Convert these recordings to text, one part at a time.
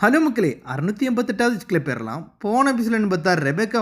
Hello மக்களே 688வது sickle பெறலாம். போன எபிசோட்னு பார்த்தா ரெபேக்கா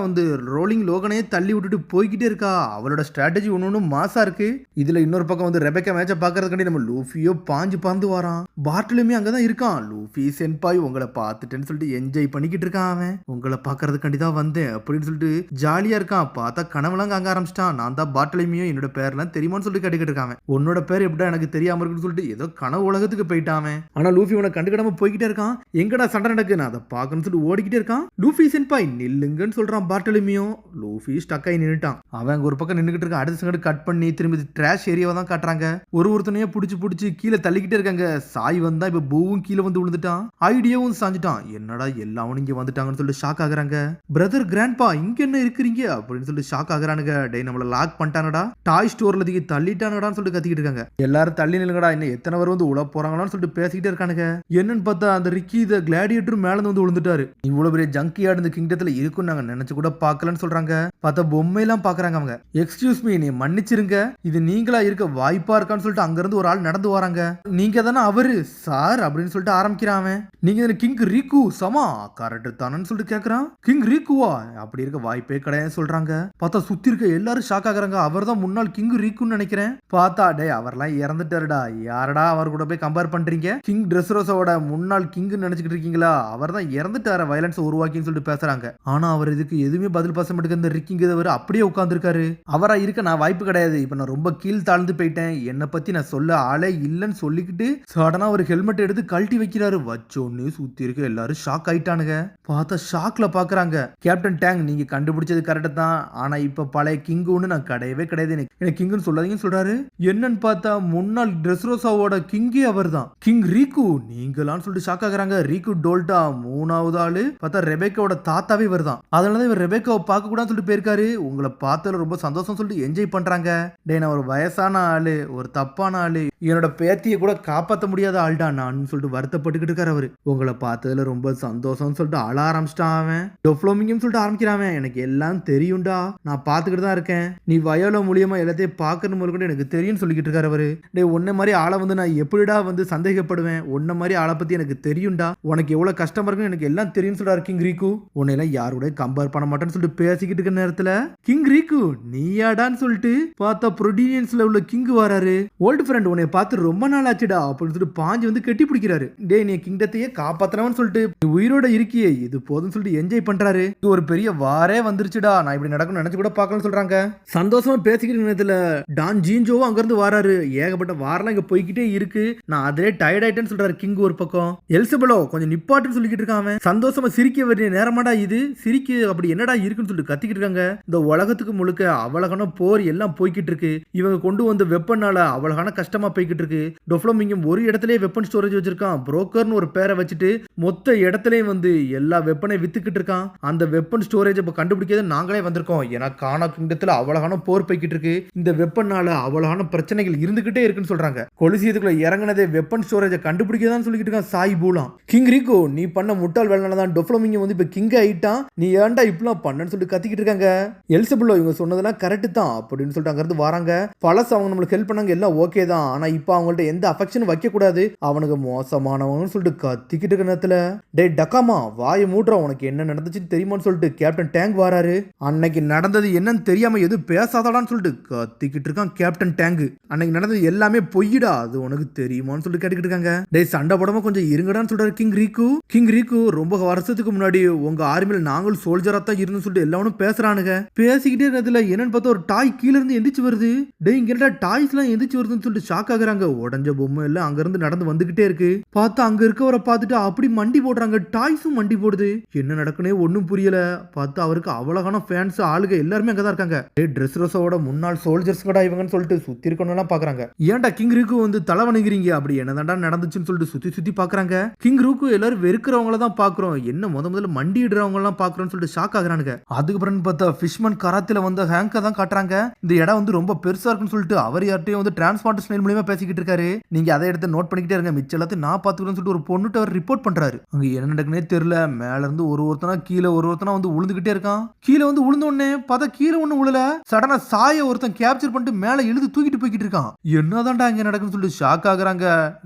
ரோலிங் லோகனையே தள்ளி விட்டுட்டு போய்கிட்டே இருக்கா. அவளோட ஸ்ட்ராட்டஜி ஒன்று மாசா இருக்கு. இதுல இன்னொரு பக்கம் ரெபேக்கா மேட்சை பார்க்கறதுக்காண்டி நம்ம லூஃபியோ பாஞ்சு பறந்து வரான். பார்ட்டலுமே அங்கதான் இருக்கான். லூஃபி சென்பாய் உங்களை பார்த்துட்டேன்னு சொல்லிட்டு என்ஜாய் பண்ணிக்கிட்டு இருக்கான். அவன் உங்களை பார்க்கறதுக்காண்டி தான் வந்தேன் அப்படின்னு சொல்லிட்டு ஜாலியா இருக்கான். பார்த்தா கனவுலாம் அங்க ஆரம்பிச்சிட்டான். நான் தான் பார்ட்டலுமையும் என்னோட பேர்லாம் தெரியுமான்னு சொல்லிட்டு கேட்டுக்கிட்டு இருக்கான். உன்னோட பேர் எப்படா எனக்கு தெரியாம இருக்குன்னு சொல்லிட்டு ஏதோ கனவு உலகத்துக்கு போயிட்டான். ஆனா லூஃபி உன கண்டுக்கிடாம போய்கிட்டே இருக்கான். எங்கடா சண்டை நடக்கு, நான் அதை பார்க்கணும்னு சொல்லி ஓடிக்கிட்டே இருக்கான். லூஃபி சென்பாய் நில்லுங்கன்னு சொல்றான் பார்ட்டலுமியும். லூஃபி ஸ்டக் ஆகி நின்னுட்டான். அவன் ஒரு பக்கம் நின்னுகிட்டு இருக்கான். அடுத்த சங்கடு கட் பண்ணி திரும்பி ட்ராஷ் ஏரியாவை தான் காட்டுறாங்க. ஒருத்தனையே புடிச்சு கீழே தள்ளிக்கிட்டே இருக்காங்க. சாய் வந்தா இப்ப பூவும் கீழே விழுந்துட்டான். ஐடியாவும் சாஞ்சிட்டான். என்னடா எல்லாரும் இங்க வந்துட்டாங்கன்னு சொல்லிட்டு ஷாக் ஆகுறாங்க. பிரதர் கிராண்ட்பா இங்க என்ன இருக்கிறீங்க அப்படின்னு சொல்லிட்டு ஷாக் ஆகுறானுங்க. டே நம்மள லாக் பண்ணிட்டானடா, டாய் ஸ்டோர்ல தள்ளிட்டானடான்னு சொல்லிட்டு கத்திக்கிட்டு இருக்காங்க. எல்லாரும் தள்ளி நில்லுங்கடா, இன்னும் எத்தனை பேர் உள்ள போறாங்களான்னு சொல்லிட்டு பேசிக்கிட்டே இருக்கானுங்க. என்னன்னு பார்த்தா அந்த ரிக்கி த கிளாடியேட்டர் மேல விழுந்துட்டாரு. இவ்வளவு பெரிய ஜங்கியார்டு இந்த கிங்டத்துல இருக்கும் நாங்க நினைச்சு கூட பார்க்கலன்னு சொல்றாங்க. பார்த்தா பொம்மையெல்லாம் பாக்குறாங்க அவங்க. எக்ஸ்கியூஸ் மீ, நீ மன்னிச்சிருங்க, இது நீங்களா இருக்க வாய்ப்பா இருக்கான்னு சொல்லிட்டு அங்க இருந்து ஒரு ஆள் நடந்து வராங்க. நீங்க தானே அவரு சார் அப்படின்னு சொல்லிட்டு ஆரம்பிக்கிறான். நீங்க கிங் ரீகு சமா கரெக்ட் தானு சொல்லிட்டு கேக்குறான். கிங் ரீகுவா அப்படி இருக்க வாய்ப்பே கிடையாது சொல்றாங்க. பார்த்தா சுத்தி இருக்க எல்லாரும் ஷாக் ஆகுறாங்க. அவர் தான் முன்னாள் கிங் ரீகுன்னு நினைக்கிறேன். பார்த்தா டே அவர்லாம் இறந்துட்டாருடா, யாரடா அவர் கூட போய் கம்பேர் பண்றீங்க? கிங் ட்ரெஸ்ரோஸோட முன்னாள் கிங் நினைச்சுக்கிட்டு இருக்கீங்களா? அவர் தான் இறந்துட்டார வயலன்ஸ் உருவாக்கின்னு சொல்லிட்டு பேசுறாங்க. ஆனா அவர் இதுக்கு எதுவுமே பதில் பேச மாட்டேங்க. இந்த ரிக்கிங்கிறவர் அப்படியே உட்கார்ந்துருக்காரு. அவரா இருக்க நான் வாய்ப்பு கிடையாது. இப்ப நான் ரொம்ப கீழ் தாழ்ந்து போயிட்டேன். என்னை பத்தி நான் சொல்ல ஆளே இல்லைன்னு சொல்லிக்கிட்டு சடனா ஒரு ஹெல்மெட் எடுத்து கழட்டி வைக்கிறாரு. வச்சோன்னு சுத்தி இருக்க எல்லாரும் ஷாக் ஆயிட்டானுங்க. பார்த்தா ஷாக்ல பாக்குறாங்க. கேப்டன் டேங் நீங்க கண்டுபிடிச்சது கரெக்ட் தான். ஆனா இப்ப பழைய கிங் ஒண்ணு நான் கிடையவே கிடையாது. எனக்கு கிங்னு சொல்லாதீங்கன்னு சொல்றாரு. என்னன்னு பார்த்தா முன்னாள் ட்ரெஸ்ரோசாவோட கிங்கே அவர் தான், கிங் ரீகு. நீங்களான்னு சொல்லிட்டு ஷாக் ஆகுறாங்க. ரீகு டோல்டா மூணாவது ஆளு. பார்த்தா ரெபேக்காவோட தாத்தாவே வருதான். அதனாலதான் இவர் ரெபேக்காவை பார்க்க கூடாதுன்னு சொல்லிட்டு போயிருக்காரு. உங்களை பார்த்ததுல ரொம்ப சந்தோஷம் சொல்லிட்டு என்ஜாய் பண்றாங்க. டே நான் ஒரு வயசான ஆளு, ஒரு தப்பான ஆளு, என்னோட பேத்தியை கூட காப்பாற்ற முடியாத ஆள்டா நான் சொல்லிட்டு வருத்தப்பட்டுக்கிட்டு இருக்காரு அவரு. உங்களை பார்த்ததுல ரொம்ப சந்தோஷம்னு சொல்லிட்டு அழ ஆரம்பிச்சிட்டான். அவன் டொஃப்ளோமிங்கும் சொல்லிட்டு ஆரம்பிக்கிறான். எனக்கு எல்லாம் தெரியும்டா, நான் பார்த்துக்கிட்டு தான் இருக்கேன். நீ வயோல மூலியமா எல்லாத்தையும் பார்க்கணும் போது எனக்கு தெரியும்னு சொல்லிக்கிட்டு இருக்காரு அவரு. டே உன்ன மாதிரி ஆளை நான் எப்படிடா சந்தேகப்படுவேன்? உன்ன மாதிரி ஆளை பத்தி எனக்கு தெரியும்டா, உனக்கு எவ்வளவு கஷ்டமா இருக்குன்னு எனக்கு எல்லாம் தெரியும் சொல்றாரு கிங் ரீகு. உன்னையெல்லாம் யாரோட கம்பேர் பண்ண மாட்டேன்னு சொல்லிட்டு பேசிக்கிட்டு இருக்க நேரத்துல கிங் ரீகு நீயாடான்னு சொல்லிட்டு பார்த்தா புரோடீனியன்ஸ்ல உள்ள கிங் வராரு. ஓல்டு ஃப்ரெண்ட் உன்னை பார்த்து ரொம்ப நாள் ஆச்சுடா அப்படின்னு சொல்லிட்டு பாஞ்சு கட்டி பிடிக்கிறாரு. டே நீ கிங்டத்தையே காப்பாத்தனவன்னு சொல்லிட்டு உயிரோட இருக்கியே இது போதும் சொல்லிட்டு என்ஜாய் பண்றாரு. ஒரு பெரிய வாரே வந்துருச்சுடா, நான் இப்படி நடக்கும் நினைச்சு கூட பார்க்கணும்னு சொல்றாங்க. சந்தோஷமா பேசிக்கிட்டு நேரத்துல டான் ஜீன்ஜோவும் அங்க இருந்து வராரு. ஏகப்பட்ட வாரெல்லாம் இங்க போய்கிட்டே இருக்கு, நான் அதே டயர்ட் ஆயிட்டேன்னு சொல்றாரு கிங். ஒரு பக்கம் எல்சபெலோ கொஞ்சம் நிப்பாட்டுன்னு சொல்லிக்கிட்டு இருக்காங்க. சந்தோஷமா சிரிக்க வேண்டிய நேரமாடா இது, சிரிக்க அப்படி என்னடா இருக்குன்னு சொல்லிட்டு கத்திக்கிட்டு இருக்காங்க. இந்த உலகத்துக்கு முழுக்க அவ்வளகான போர் எல்லாம் போய்கிட்டு இருக்கு. இவங்க கொண்டு வந்த வெப்பனால அவ்வளகான கஷ்டமா போய்கிட்டு இருக்கு. டொஃப்ளோமிங்கும் ஒரு இடத்துலயே வெப்பன் ஸ்டோரேஜ் வச்சிருக்கான். புரோக்கர்னு ஒரு பேரை வச்சுட்டு மொத்த இடத்துலயும் எல்லா வெப்பனை வித்துக்கிட்டு இருக்கான். அந்த வெப்பன் ஸ்டோரேஜ் இப்ப கண்டுபிடிக்கிறது நாங்களே வந்திருக்கோம். ஏன்னா கானா கிங்டத்துல அவ்வளகான போர் போய்கிட்டு இருக்கு. இந்த வெப்பனால அவ்வளகான பிரச்சனைகள் இருந்துகிட்டே இருக்குன்னு சொல்றாங்க. கொலிசியத்துக்குள்ள இறங்கினதே வெப்பன் ஸ்டோரேஜை கண்டுபிடிக்கதான் சொல்லிக்கிட்டு இருக்கான் சாய் பூலாம். கிங் ரீகோ நீ பண்ண முட்டாள் வேலைனால தான் டொஃப்ளோமிங் இப்ப கிங் ஆயிட்டான், நீ ஏன்டா இப்பெல்லாம் பண்ணன்னு சொல்லிட்டு கத்திக்கிட்டு இருக்காங்க. எல்சபெல்லோ இவங்க சொன்னதெல்லாம் கரெக்ட் தான் அப்படின்னு சொல்லிட்டு அங்க இருந்து வராங்க. பழசு அவங்க நம்மளுக்கு ஹெல்ப் பண்ணாங்க, எல்லாம் ஓகே தான். ஆனா இப்ப அவங்கள்ட்ட எந்த அஃபெக்ஷனும் வைக்க கூடாது, அவனுக்கு மோசமானவன்னு சொல்லிட்டு கத்திக்கிட்டு இருக்க நேரத்துல டே டக்காமா வாயை மூடுறா, உனக்கு என்ன நடந்துச்சுன்னு தெரியுமான்னு சொல்லிட்டு கேப்டன் டேங் வராரு. அன்னைக்கு நடந்தது என்னன்னு தெரியாம எதுவும் பேசாதாடான்னு சொல்லிட்டு கத்திக்கிட்டு இருக்கான் கேப்டன் டேங். அன்னைக்கு நடந்தது எல்லாமே பொய்யிடா, அது உனக்கு தெரியுமான்னு சொல்லிட்டு கேட்டுக்கிட்டு இருக்காங்க. டே சண்டை போடாம கொஞ்சம் இருங்கடான்னு சொல்றாரு கிங் ரீகு. கிங் ரீகு ரொம்ப வருஷத்துக்கு முன்னாடி உங்க ஆர்மியில நாங்களும் சோல்ஜரா தான் இருந்து சொல்லிட்டு எல்லாரும் பேசுறானுங்க. பேசிக்கிட்டே இருக்கிறதுல என்னன்னு பார்த்தா ஒரு டாய் கீழ இருந்து எந்திரிச்சு வருது. டே இங்க டாய்ஸ் எல்லாம் எந்திரிச்சு வருதுன்னு சொல்லிட்டு ஷாக் ஆகுறாங்க. உடஞ்ச பொம்மை எல்லாம் அங்க இருந்து நடந்து வந்துகிட்டே இருக்கு. பார்த்தா அங்க இருக்கவரை பார்த்துட்டு அப்படி மண்டி போடுறாங்க. டாய்ஸும் மண்டி போடுது. என்ன நடக்குனே ஒன்னும் புரியல. பார்த்தா அவருக்கு அவ்வளவான ஃபேன்ஸ் ஆளுங்க எல்லாருமே அங்கதான் இருக்காங்க. டே ட்ரெஸ்ரோஸோட முன்னாள் சோல்ஜர்ஸ் கூட இவங்கன்னு சொல்லிட்டு சுத்தி இருக்கணும் பாக்குறாங்க. ஏன்டா கிங் ரீகு தலைவணிக்கிறீங்க, அப்படி என்னதான்டா நடந்துச்சுன்னு சொல்லிட்டு சுத்தி சுத்தி பாக்குறாங்க. கிங் ரீகு எல்லாரும் வெறுக்கிறவங்கள தான் பாக்குறோம், என்ன முதல்ல மண்டிடுறவங்க எல்லாம் பாக்குறோம்னு சொல்லிட்டு ஷாக் ஆகுறானுங்க. அதுக்கப்புறம் பார்த்தா ஃபிஷ்மன் கராத்தில ஹேங்க தான் காட்டுறாங்க. இந்த இடம் ரொம்ப பெருசா இருக்குன்னு சொல்லிட்டு அவர் யார்ட்டையும் டிரான்ஸ்பார்ட் ஸ்மைல் மூலமா பேசிக்கிட்டு இருக்காரு. நீங்க அதை எடுத்து நோட் பண்ணிக்கிட்டே இருங்க, மிச்ச எல்லாத்தையும் நான் பாத்துக்கிறேன்னு சொல்லிட்டு ஒரு பொண்ணுட்டு அவர் ரிப்போர்ட் பண்றாரு. அங்க என்ன நடக்குனே தெரியல. மேல இருந்து ஒருத்தனா கீழே ஒருத்தனா உழுந்துகிட்டே இருக்கான். கீழே உழுந்த உடனே பார்த்தா கீழே ஒண்ணு உழல, சடனா சாய ஒருத்தன் கேப்சர் பண்ணிட்டு மேல இழுத்து தூக்கிட்டு போய்கிட்டு இருக்கான். என்னதான்டா இங்க நடக்குன்னு சொல்லிட்டு ஷாக் ஆகுறாங்க.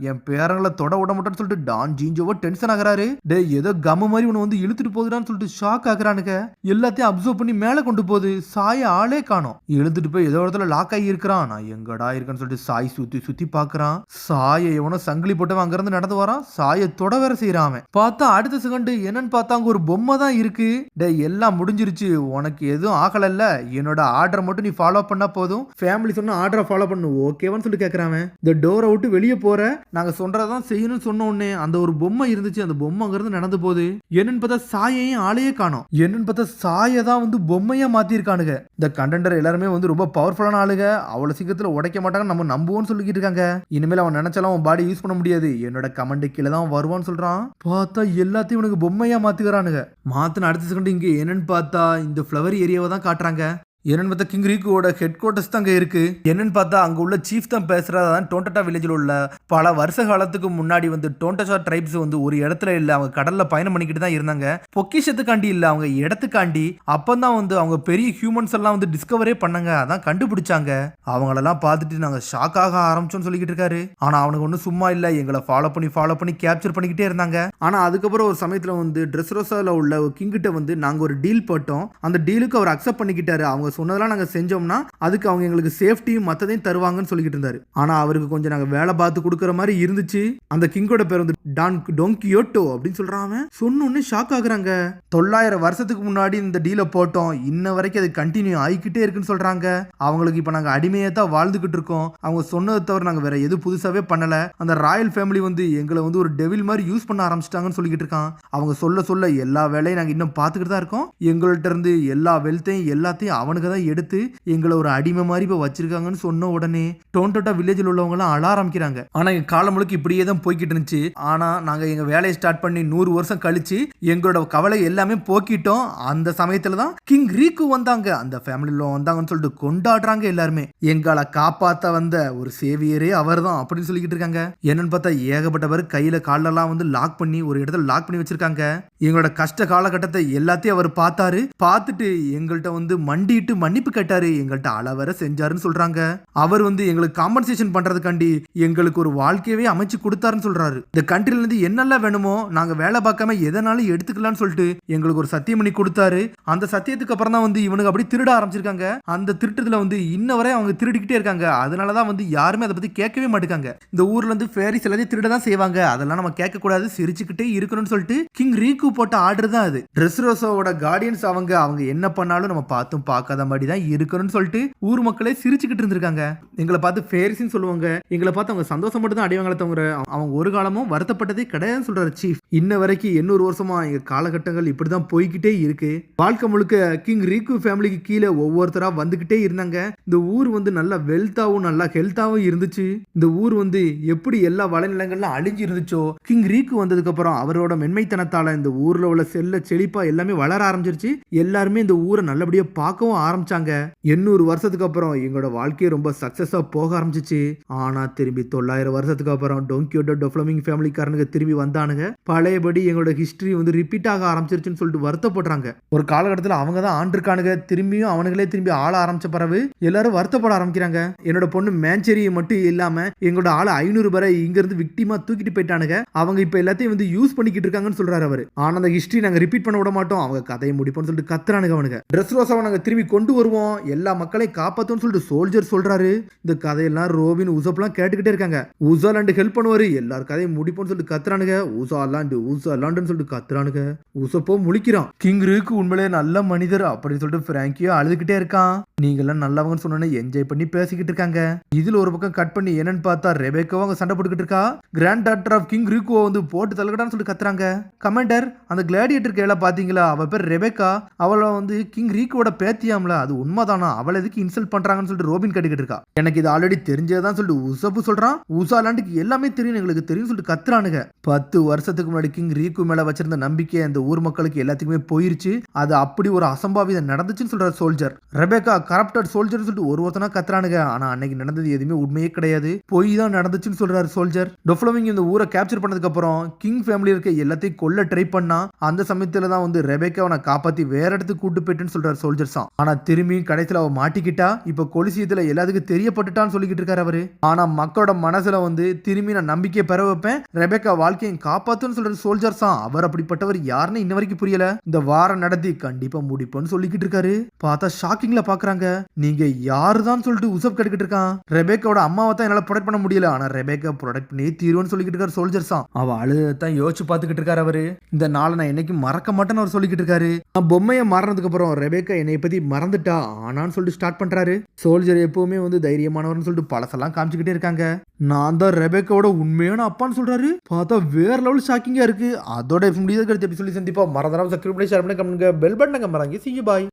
என் பேரங்களை தொட விட மாட்டேன்னு சொல்லிட்டு டான் ஜீன்ஜோவை டென்ஷன் டென்ஷன் ஆகுறாரு. டே ஏதோ கம்ம மாதிரி உன்னை வந்து இழுத்துட்டு போகுதான்னு சொல்லிட்டு ஷாக் ஆகுறானுங்க. எல்லாத்தையும் அப்சர்வ் பண்ணி மேல கொண்டு போகுது. சாய ஆளே காணோம். இழுத்துட்டு போய் ஏதோ இடத்துல லாக் ஆகி இருக்கிறான். நான் எங்கடா இருக்கேன்னு சொல்லிட்டு சாய் சுத்தி சுத்தி பாக்குறான். சாய எவனோ சங்கிலி போட்டவன் அங்க இருந்து நடந்து வரான். சாய தொட வேற செய்யறான். பார்த்தா அடுத்த செகண்ட் என்னன்னு பார்த்தா அங்க ஒரு பொம்மை தான் இருக்கு. டே எல்லாம் முடிஞ்சிருச்சு, உனக்கு எதுவும் ஆகலல்ல, என்னோட ஆர்டரை மட்டும் நீ ஃபாலோ பண்ணா போதும். ஃபேமிலி சொன்ன ஆர்டரை ஃபாலோ பண்ணு ஓகேவான்னு சொல்லி கேட்கறான். இந்த டோரை விட்டு வெளியே போற, நாங்க சொல்றதான் செய்யணும்னு சொன்ன உடனே அந்த ஒரு பொம்மை இருந்துச்சு. அந்த பொம்மை அங்க இருந்து நடந்து போகுது. என்னன்னு பார்த்தா சாயையும் ஆளையே காணோம். என்னன்னு பார்த்தா சாயை தான் வந்து பொம்மையா மாத்திருக்கானுங்க. இந்த கண்டெண்டர் எல்லாருமே வந்து ரொம்ப பவர்ஃபுல்லான ஆளுங்க. அவ்வளவு சீக்கிரத்துல உடைக்க மாட்டாங்க, நம்ம நம்புவோம்னு சொல்லிக்கிட்டு இருக்காங்க. இனிமேல் அவன் நினைச்சாலும் அவன் பாடி யூஸ் பண்ண முடியாது. என்னோட கமெண்ட் கீழே தான் வருவான்னு சொல்றான். பார்த்தா எல்லாத்தையும் உனக்கு பொம்மையா மாத்துக்கிறானுங்க. மாத்தின அடுத்த செகண்ட் இங்க என்னன்னு பார்த்தா இந்த ஃப்ளவர் ஏரியாவை தான் காட்டுறாங்க. என்னன்னு பார்த்தா கிங் ரீகோட ஹெட் குவார்டர்ஸ் தான் அங்கே இருக்கு. என்னன்னு பார்த்தா அங்கே உள்ள சீஃப் தான் பேசுறதான் டோண்டட்டா வில்லேஜில் உள்ள பல வருஷ காலத்துக்கு முன்னாடி வந்து டோண்டட்டா ட்ரைப்ஸ் வந்து ஒரு இடத்துல இல்லை, அவங்க கடல்ல பயணம் பண்ணிக்கிட்டு தான் இருந்தாங்க. பொக்கிஷத்துக்காண்டி இல்லை, அவங்க இடத்துக்காண்டி. அப்பந்தான் வந்து அவங்க பெரிய ஹியூமன்ஸ் எல்லாம் வந்து டிஸ்கவரே பண்ணாங்க, அதான் கண்டுபிடிச்சாங்க. அவங்களெல்லாம் பார்த்துட்டு நாங்கள் ஷாக் ஆக ஆரம்பிச்சோம்னு சொல்லிக்கிட்டு இருக்காரு. ஆனால் அவனுக்கு ஒன்றும் சும்மா இல்லை, எங்களை ஃபாலோ பண்ணி கேப்சர் பண்ணிக்கிட்டே இருந்தாங்க. ஆனால் அதுக்கப்புறம் ஒரு சமயத்தில் வந்து ட்ரெஸ்ரோசாவில் உள்ள கிங்கிட்ட வந்து நாங்கள் ஒரு டீல் போட்டோம். அந்த டீலுக்கு அவர் அக்செப்ட் பண்ணிக்கிட்டாரு. அவங்க சொன்னதெல்லாம் நாங்க செஞ்சோம்னா அதுக்கு அவங்க எங்களுக்கு சேஃப்டியும் மத்ததையும் தருவாங்கன்னு சொல்லிட்டு இருந்தாரு. ஆனா அவருக்கு கொஞ்சம் நாங்க வேலை பார்த்து கொடுக்கற மாதிரி இருந்துச்சு. அந்த கிங்கோட பேர் வந்து டான் கியோட்டோ அப்படின்னு சொல்றான். சொன்னோன்னு ஷாக் ஆகுறாங்க. 900 வருஷத்துக்கு முன்னாடி இந்த டீலை போட்டோம், இன்ன வரைக்கும் அது கண்டினியூ ஆகிக்கிட்டே இருக்குன்னு சொல்றாங்க. அவங்களுக்கு இப்ப நாங்க அடிமையா தான் வாழ்ந்துகிட்டு இருக்கோம். அவங்க சொன்னதை தவிர நாங்க வேற எது புதுசாவே பண்ணல. அந்த ராயல் ஃபேமிலி வந்து எங்களை வந்து ஒரு டெவில் மாதிரி யூஸ் பண்ண ஆரம்பிச்சிட்டாங்கன்னு சொல்லிக்கிட்டு இருக்கான். அவங்க சொல்ல எல்லா வேலையும் நாங்க இன்னும் பார்த்துக்கிட்டு தான் இருக்கோம். எங்கள்கிட்ட இருந்து எல்லா வெல்த்தையும் எல்லாத்தையும் அவனுக்கு தான் எடுத்து எங்களை ஒரு அடிமை மாதிரி இப்போ வச்சிருக்காங்கன்னு சொன்ன உடனே டோண்டட்டா வில்லேஜில் உள்ளவங்க எல்லாம் அழ ஆரம்பிக்கிறாங்க. ஆனா எங்க காலம் முழுக்க இப்படியே தான் போய்கிட்டு இருந்துச்சு. ஆனா நாங்க எங்க வேலையை ஸ்டார்ட் பண்ணி 100 வருஷம் கழிச்சு எங்களோட கவலை எல்லாமே போக்கிட்டோம். அந்த சமயத்துல தான் கிங் ரீக்கு வந்தாங்க, அந்த ஃபேமிலியில வந்தாங்கன்னு சொல்லிட்டு கொண்டாடுறாங்க எல்லாருமே. எங்களை காப்பாத்த வந்த ஒரு சேவியரே அவர் தான் அப்படின்னு சொல்லிக்கிட்டு இருக்காங்க. என்னன்னு பார்த்தா ஏகப்பட்ட பேர் கையில காலெல்லாம் வந்து லாக் பண்ணி ஒரு இடத்துல லாக் பண்ணி வச்சிருக்காங்க. எங்களோட கஷ்ட காலகட்டத்தை எல்லாத்தையும் அவர் பார்த்தாரு. பார்த்துட்டு எங்கள்கிட்ட வந்து மண்டிட்டு மன்னிப்பு கேட்டாரு, எங்கள்கிட்ட அளவர செஞ்சாருன்னு சொல்றாங்க. அவர் வந்து எங்களுக்கு காம்பன்சேஷன் பண்றதுக்காண்டி எங்களுக்கு ஒரு வாழ்க்கையவே அமைச்சு கொடுத்தாருன்னு சொல்றாரு. இந்த கண்ட்ரில இருந்து என்னெல்லாம் வேணுமோ நாங்க வேலை பார்க்காம எதனாலும் எடுத்துக்கலாம்னு சொல்லிட்டு எங்களுக்கு ஒரு சத்தியம் பண்ணி கொடுத்தாரு. அந்த சத்தியத்துக்கு அப்புறம் தான் வந்து இவனுக்கு அப்படி திருட ஆரம்பிச்சிருக்காங்க. அந்த திருட்டுல வந்து இன்ன வரை அவங்க திருடிக்கிட்டே இருக்காங்க. அதனாலதான் வந்து யாருமே அதை பத்தி கேட்கவே மாட்டாங்க. இந்த ஊர்ல இருந்து ஃபேரிஸ் எல்லாத்தையும் திருட தான் செய்வாங்க. அதெல்லாம் நம்ம கேட்க கூடாது, சிரிச்சுக்கிட்டே இருக்கணும்னு சொல்லிட்டு கிங் ரீக்கு போட்ட ஆர்டர் தான் அது. ட்ரெஸ்ரோசாவோட கார்டியன்ஸ் அவங்க என்ன பண்ணாலும் நம்ம பார்த்தும் பார்க்காத மாதிரி தான் இருக்கணும்னு சொல்லிட்டு ஊர் மக்களே சிரிச்சுக்கிட்டு இருந்திருக்காங்க. எங்களை பார்த்து ஃபேரிஸ்ன்னு சொல்லுவாங்க. எங்களை பார்த்து அவங்க சந்தோஷம் மட்டும் தான் அடைவாங்களே தவிர அவங்க ஒரு காலமும் வருத்தப்பட்டதே கிடையாதுன்னு சொல்றாரு சீஃப். இன்ன வரைக்கும் 800 வருஷமா எங்க காலகட்டங்கள் இப்படிதான் போய்கிட்டே இருக்கு. வாழ்க்கை முழுக்க கிங் ரீக்கு ஃபேமிலிக்கு கீழே ஒவ்வொருத்தரா வந்துகிட்டே இருந்தாங்க. இந்த ஊர் வந்து நல்லா வெல்த்தாவும் நல்லா ஹெல்த்தாவும் இருந்துச்சு. இந்த ஊர் வந்து எப்படி எல்லா வளநிலங்கள்லாம் அழிஞ்சு இருந்துச்சோ கிங் ரீக்கு வந்ததுக்கு அப்புறம் அவரோட மென்மைத்தனத்தால இந்த ஊர்ல உள்ள செழிப்பா எல்லாமே வளர ஆரம்பிச்சிருச்சு. எல்லாருமே இந்த ஊரை நல்லபடியா பார்க்கவும் ஆரம்பிச்சாங்க. 800 வருஷத்துக்கு அப்புறம் எங்களோட வாழ்க்கையை ரொம்ப சக்சஸா போக ஆரம்பிச்சிச்சு. ஆனா திரும்பி 900 வருஷத்துக்கு அப்புறம் டோங்கியோட டொஃப்ளமிங் ஃபேமிலிக்காரனுங்க திரும்பி வந்தானுங்க. பழையபடி எங்களோட ஹிஸ்டரி வந்து ரிப்பீட் ஆக ஆரம்பிச்சிருச்சுன்னு சொல்லிட்டு வருத்தப்படுறாங்க. ஒரு காலகட்டத்தில் அவங்க தான் ஆண்டிருக்கானுங்க, திரும்பியும் அவனுங்களே திரும்பி ஆள ஆரம்பிச்ச பிறகு எல்லாரும் வருத்தப்பட ஆரம்பிக்கிறாங்க. என்னோட பொண்ணு மேன்சேரியை மட்டும் இல்லாம எங்களோட ஆளு 500 பேரை இங்க இருந்து விக்டிமா தூக்கிட்டு போயிட்டானுங்க. அவங்க இப்ப எல்லாத்தையும் வந்து யூஸ் பண்ணிக்கிட்டு இருக்காங்கன்னு சொல்றாரு அவரு. ஆனா அந்த ஹிஸ்டரி நாங்க ரிப்பீட் பண்ண விட மாட்டோம், அவங்க கதையை முடிப்போம்னு சொல்லிட்டு கத்துறானுங்க அவனுங்க. ட்ரெஸ்ரோசாவை நாங்க திரும்பி கொண்டு வருவோம், எல்லா மக்களையும் காப்பாத்தோம்னு சொல்லிட்டு சோல்ஜர் சொல்றாரு. இந்த கதையெல்லாம் ரோபின் உசப்லாம் கேட்டுக்கிட்டே இருக்காங்க. உசாலாண்டு ஹெல்ப் பண்ணுவாரு, எல்லார் கதையும் முடிப்போம்னு சொல்லிட்டு கத்துறானுங்க. உசாலாண்டுன்னு சொல்லிட்டு கத்துறானுங்க. உசப்போ முழிக்கிறான். கிங் ரீக்கு உண்மையிலே நல்ல மனிதர் அப்படின்னு சொல்லிட்டு பிராங்கியோ அழுதுகிட்டே இருக்கான். நீங்க எல்லாம் நல்லவங்கன்னு சொன்னோன்னே என்ஜாய் பண்ணி பேசிக்கிட்டு இருக்காங்க. இதுல ஒரு பக்கம் கட் பண்ணி என்னன்னு பார்த்தா ரெபேக்காவும் அங்க சண்டை போட்டுக்கிட்டு இருக்கா. கிராண்ட் டாக்டர் ஆஃப் கிங் ரீக்கோ வந்து போட்டு தலகடான்னு சொல்லிட்டு கத்துறாங்க. கமாண்டர், அந்த கிளாடியேட்டர் கேள பாத்தீங்களா, அவ பேர் ரெபேக்கா, அவள வந்து கிங் ரீக்கோட பேத்தியாம்ல, அது உண்மைதானா, அவளை எதுக்கு இன்சல்ட் பண்றாங்கன்னு சொல்லிட்டு ரோபின் கேட்டுக்கிட்டு இருக்கா. எனக்கு இது ஆல்ரெடி தெரிஞ்சதான் சொல்லிட்டு உசப்பு சொல்றான். உசாலாண்டுக்கு எல்லாமே தெரியும், எங்களுக்கு தெரியும் சொல்லிட்டு கத்துறானுங்க. 10 வருஷத்துக்கு முன்னாடி கிங் ரீக்கு மேல வச்சிருந்த நம்பிக்கை அந்த ஊர் மக்களுக்கு எல்லாத்துக்குமே போயிருச்சு. அது அப்படி ஒரு அசம்பாவிதம் நடந்துச்சுன்னு சொல்ற சோல்ஜர். ரெபேக்கா கரப்டட் சோல்ஜர் சொல்லிட்டு ஒருத்தனா கத்துறானுங்க. ஆனா அன்னைக்கு நடந்தது எதுவுமே உண்மையே கிடையாது, பொய் தான் நடந்துச்சுன்னு சொல்றாரு சோல்ஜர். டொஃப்ளோவிங் இந்த ஊரை கேப்சர் பண்ணதுக்கு அப்புறம் கிங் ஃபேமிலி இருக்க எல்லாத்தையும் கொல்ல ட்ரை பண்ணா. அந்த சமயத்துல தான் வந்து ரெபேக்காவை காப்பாத்தி வேற இடத்துக்கு கூட்டு போயிட்டுன்னு சொல்றாரு சோல்ஜர்ஸா. ஆனா திரும்பியும் கடைசியில அவ மாட்டிக்கிட்டா. இப்ப கொலிசியத்துல எல்லாத்துக்கும் தெரியப்பட்டுட்டான்னு சொல்லிக்கிட்டு இருக்காரு அவரு. ஆனா மக்களோட மனசுல வந்து திரும்பி நான் நம்பிக்கை பெற வைப்பேன், ரெபேக்கா வாழ்க்கையை காப்பாத்துன்னு சொல்றாரு சோல்ஜர்ஸா. அவர் அப்படிப்பட்டவர் யாருன்னு இன்ன வரைக்கும் புரியல. இந்த வாரம் நடத்தி கண்டிப்பா முடிப்போன்னு சொல்லிக்கிட்டு இருக்காரு. பார்த்தா ஷாக்கிங்ல பாக்குறாங்க. நீங்க யாருதான் சொல்லிட்டு உசப் கேட்டுக்கிட்டு இருக்கான். ரெபேக்காவோட அம்மாவை தான் என்னால ப்ரொடெக்ட் பண்ண முடியல, ஆனா ரெபேக்கா ப்ரொடெக்ட் பண்ணி தீருவன்னு சொல்லிக்கிட்டு இருக்காரு சோல்ஜர்ஸா. அவ அழுதான் யோசிச்சு பார்த்துக்கிட்டு இருக்காரு அவரு. இந்த நாளை நான் என்னைக்கும் மறக்க மாட்டேன்னு அவர் சொல்லிக்கிட்டு இருக்காரு. பொம்மையை மாறினதுக்கு அப்புறம் ரெபேக்கா என்னை பத்தி மறந்துட்டா ஆனான்னு சொல்லிட்டு ஸ்டார்ட் பண்றாரு. சோல்ஜர் எப்பவுமே வந்து தைரியமானவர்னு சொல்லிட்டு பழசெல்லாம் காமிச்சுக்கிட்டே இருக்காங்க. நான் தான் ரெபேக்காவோட உண்மையான அப்பான்னு சொல்றாரு. பார்த்தா வேற லெவல் ஷாக்கிங்கா இருக்கு. அதோட முடியாது சொல்லி சந்திப்பா. மறந்துடாம சப்ஸ்கிரைப் பண்ணி ஷேர் பண்ணி கமெண்ட் பெல் பட்டனை கம்பறாங்க. See you bye.